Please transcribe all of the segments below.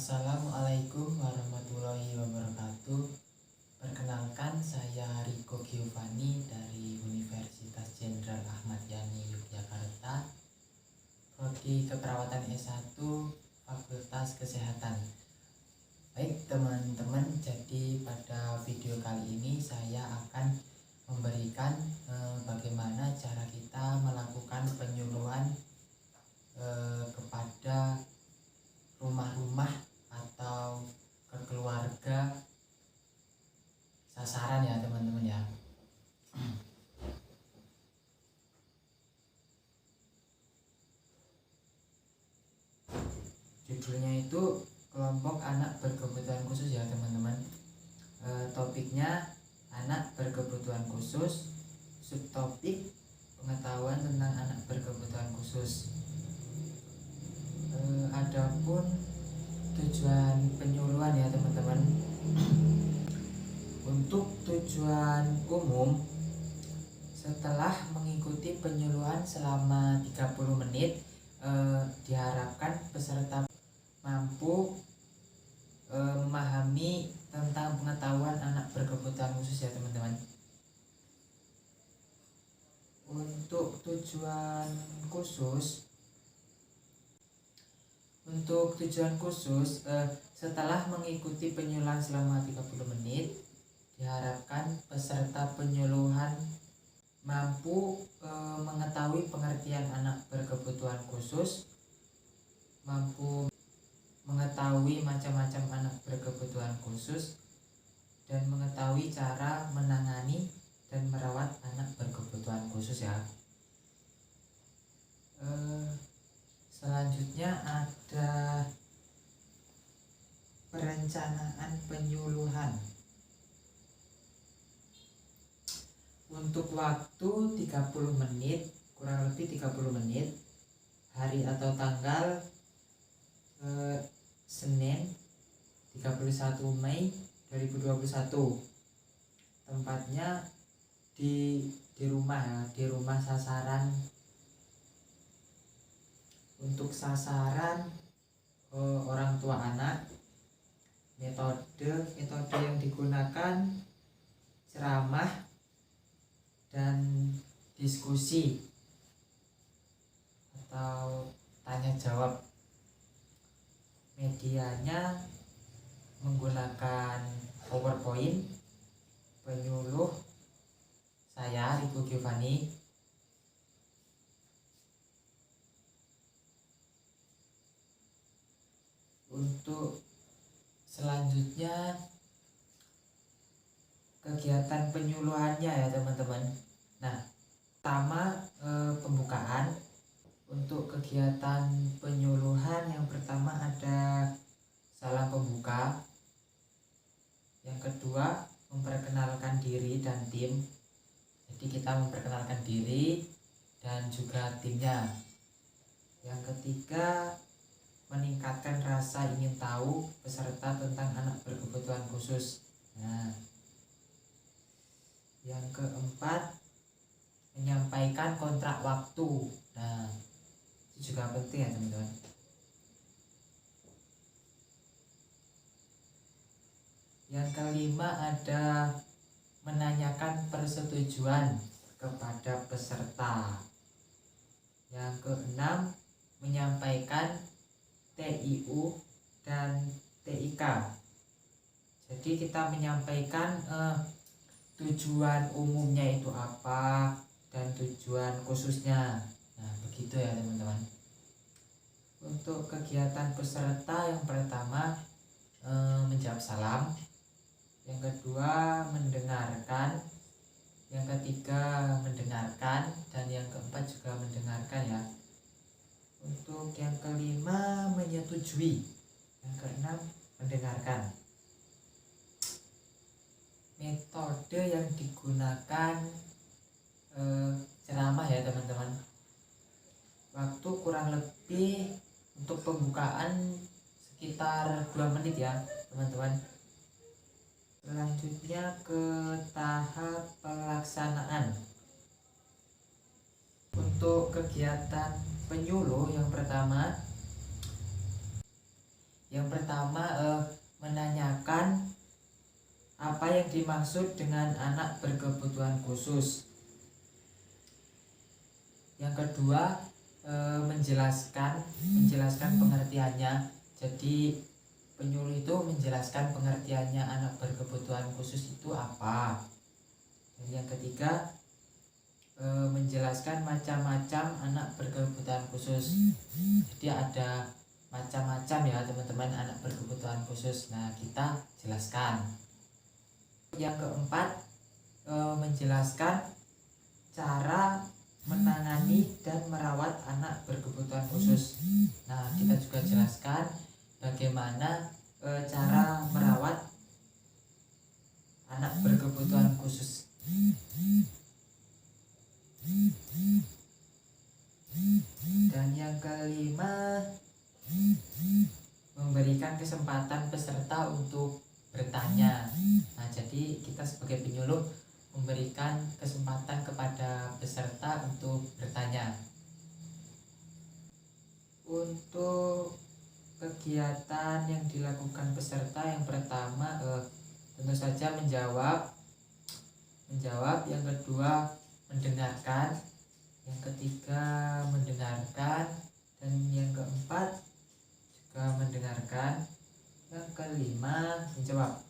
Assalamualaikum warahmatullahi wabarakatuh. Perkenalkan, saya Riko Giovanni dari Universitas Jenderal Ahmad Yani Yogyakarta, Prodi Keperawatan S1, Fakultas Kesehatan. Baik teman-teman, jadi pada video kali ini saya akan memberikan bagaimana cara kita melakukan penyuluhan kepada rumah-rumah atau ke keluarga sasaran ya teman-teman ya. Judulnya itu kelompok anak berkebutuhan khusus ya teman-teman. Topiknya anak berkebutuhan khusus, subtopik pengetahuan tentang anak berkebutuhan khusus. Adapun tujuan penyuluhan ya teman-teman, untuk tujuan umum, setelah mengikuti penyuluhan selama 30 menit diharapkan peserta mampu memahami tentang pengetahuan anak berkebutuhan khusus ya teman-teman. Untuk tujuan khusus, setelah mengikuti penyuluhan selama 30 menit diharapkan peserta penyuluhan mampu mengetahui pengertian anak berkebutuhan khusus, mampu mengetahui macam-macam anak berkebutuhan khusus, dan mengetahui cara menangani dan merawat anak berkebutuhan khusus ya. Selanjutnya ada perencanaan penyuluhan. Untuk waktu 30 menit, kurang lebih 30 menit, hari atau tanggal Senin 31 Mei 2021. Tempatnya di rumah ya, di rumah sasaran. Untuk sasaran orang tua anak, metode yang digunakan ceramah dan diskusi atau tanya jawab. Medianya menggunakan PowerPoint. Penyuluh saya Riko Giovanni. Untuk selanjutnya kegiatan penyuluhannya ya teman-teman. Nah, pertama pembukaan. Untuk kegiatan penyuluhan yang pertama ada salam pembuka. Yang kedua memperkenalkan diri dan tim. Jadi kita memperkenalkan diri dan juga timnya. Yang ketiga meningkatkan rasa ingin tahu peserta tentang anak berkebutuhan khusus. Nah, yang keempat menyampaikan kontrak waktu. Nah, itu juga penting ya teman-teman. Yang kelima ada menanyakan persetujuan kepada peserta. Yang keenam menyampaikan TIU dan TIK. Jadi kita menyampaikan tujuan umumnya itu apa dan tujuan khususnya. Nah, begitu ya teman-teman. Untuk kegiatan peserta yang pertama menjawab salam, yang kedua mendengarkan, yang ketiga mendengarkan, dan yang keempat juga mendengarkan ya. Untuk yang kelima menyetujui, yang keenam mendengarkan. Metode yang digunakan ceramah ya teman-teman. Waktu kurang lebih untuk pembukaan sekitar 2 menit ya teman-teman. Selanjutnya ke tahap pelaksanaan. Untuk kegiatan penyuluh yang pertama Yang pertama menanyakan apa yang dimaksud dengan anak berkebutuhan khusus. Yang kedua menjelaskan pengertiannya. Jadi penyuluh itu menjelaskan pengertiannya anak berkebutuhan khusus itu apa. Dan yang ketiga menjelaskan macam-macam anak berkebutuhan khusus. Jadi ada macam-macam ya teman-teman anak berkebutuhan khusus. Nah, kita jelaskan. Yang keempat menjelaskan cara menangani dan merawat anak berkebutuhan khusus. Nah, kita juga jelaskan bagaimana cara merawat anak berkebutuhan khusus. Dan yang kelima memberikan kesempatan peserta untuk bertanya. Nah, jadi kita sebagai penyuluh memberikan kesempatan kepada peserta untuk bertanya. Untuk kegiatan yang dilakukan peserta, yang pertama tentu saja menjawab, yang kedua mendengarkan, yang ketiga mendengarkan, dan yang keempat juga mendengarkan, yang kelima menjawab.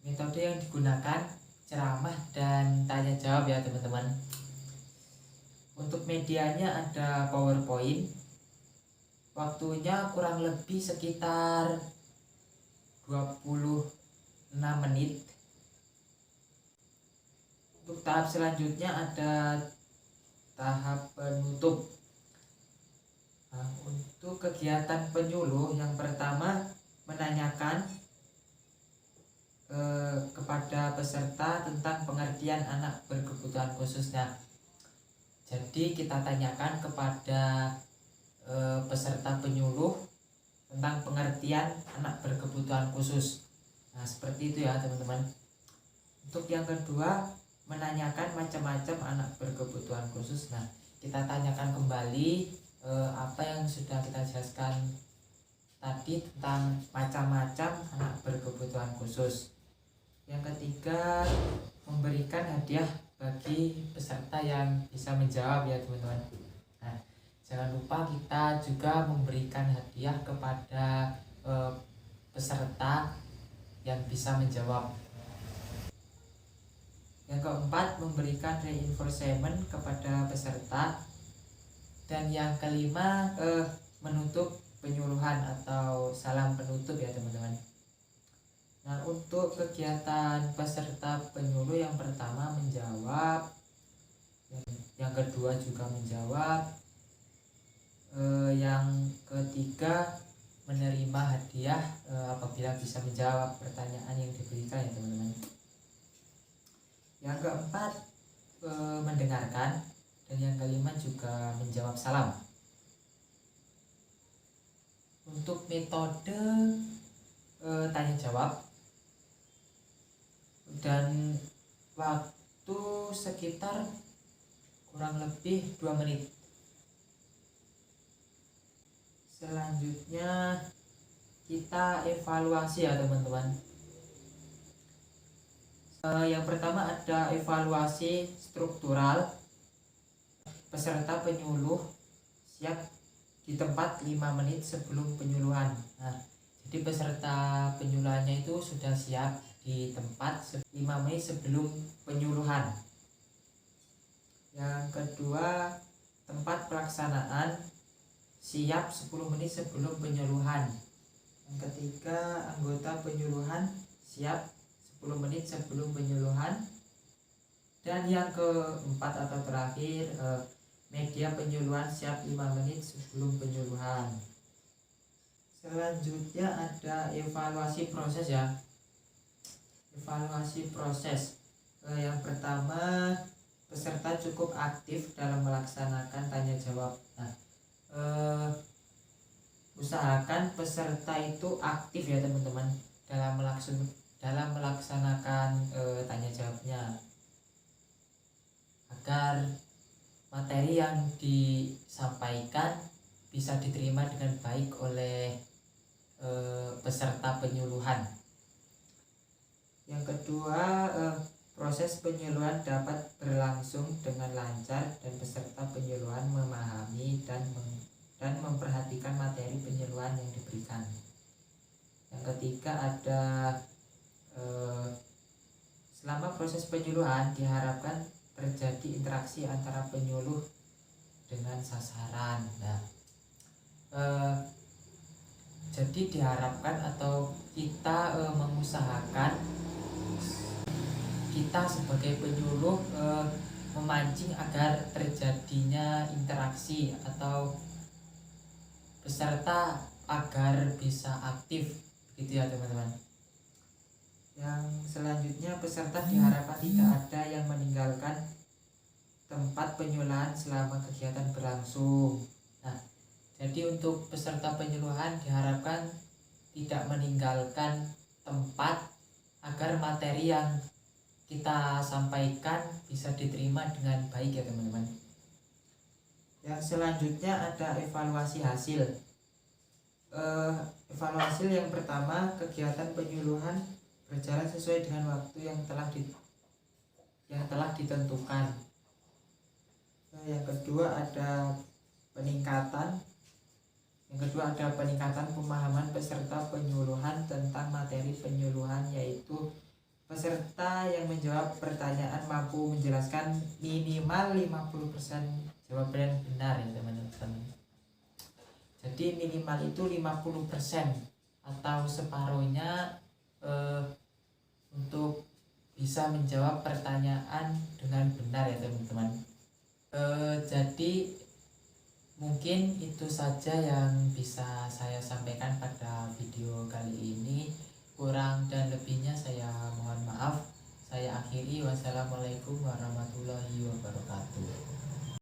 Metode yang digunakan ceramah dan tanya jawab ya teman-teman. Untuk medianya ada PowerPoint. Waktunya kurang lebih sekitar 26 menit. Untuk tahap selanjutnya ada tahap penutup. Nah, untuk kegiatan penyuluh yang pertama menanyakan kepada peserta tentang pengertian anak berkebutuhan khususnya. Jadi kita tanyakan kepada peserta penyuluh tentang pengertian anak berkebutuhan khusus. Nah, seperti itu ya teman-teman. Untuk yang kedua menanyakan macam-macam anak berkebutuhan khusus. Nah, kita tanyakan kembali apa yang sudah kita jelaskan tadi tentang macam-macam anak berkebutuhan khusus. Yang ketiga memberikan hadiah bagi peserta yang bisa menjawab ya teman-teman. Nah, jangan lupa kita juga memberikan hadiah kepada peserta yang bisa menjawab. Yang keempat memberikan reinforcement kepada peserta. Dan yang kelima menutup penyuluhan atau salam penutup ya teman-teman. Nah, untuk kegiatan peserta penyuluh yang pertama menjawab, yang kedua juga menjawab, yang ketiga menerima hadiah apabila bisa menjawab pertanyaan yang diberikan ya teman-teman. Yang keempat mendengarkan, dan yang kelima juga menjawab salam. Untuk metode tanya jawab dan waktu sekitar kurang lebih 2 menit. Selanjutnya kita evaluasi ya teman-teman. Yang pertama ada evaluasi struktural. Peserta penyuluh siap di tempat 5 menit sebelum penyuluhan. Nah, jadi peserta penyuluhannya itu sudah siap di tempat 5 menit sebelum penyuluhan. Yang kedua, tempat pelaksanaan siap 10 menit sebelum penyuluhan. Yang ketiga, anggota penyuluhan siap 10 menit sebelum penyuluhan. Dan yang keempat atau terakhir, media penyuluhan siap 5 menit sebelum penyuluhan. Selanjutnya ada evaluasi proses ya. Evaluasi proses. Yang pertama, peserta cukup aktif dalam melaksanakan tanya jawab. Nah, usahakan peserta itu aktif ya teman-teman dalam melaksanakan tanya jawabnya, agar materi yang disampaikan bisa diterima dengan baik oleh peserta penyuluhan. Yang kedua, proses penyuluhan dapat berlangsung dengan lancar dan peserta penyuluhan memahami dan memperhatikan materi penyuluhan yang diberikan. Yang ketiga ada selama proses penyuluhan diharapkan terjadi interaksi antara penyuluh dengan sasaran. Nah, jadi diharapkan atau kita mengusahakan kita sebagai penyuluh memancing agar terjadinya interaksi atau peserta agar bisa aktif gitu ya teman-teman. Yang selanjutnya, peserta diharapkan tidak ada yang meninggalkan tempat penyuluhan selama kegiatan berlangsung. Nah, jadi untuk peserta penyuluhan diharapkan tidak meninggalkan tempat agar materi yang kita sampaikan bisa diterima dengan baik ya teman-teman. Yang selanjutnya ada evaluasi hasil. Evaluasi yang pertama, kegiatan penyuluhan berjalan sesuai dengan waktu yang telah ditentukan. Yang kedua ada peningkatan. Pemahaman peserta penyuluhan tentang materi penyuluhan, yaitu peserta yang menjawab pertanyaan mampu menjelaskan minimal 50% jawaban yang benar ya teman-teman. Jadi minimal itu 50% atau separuhnya untuk bisa menjawab pertanyaan dengan benar ya teman-teman. Jadi mungkin itu saja yang bisa saya sampaikan pada video kali ini. Kurang dan lebihnya saya mohon maaf. Saya akhiri. Wassalamualaikum warahmatullahi wabarakatuh.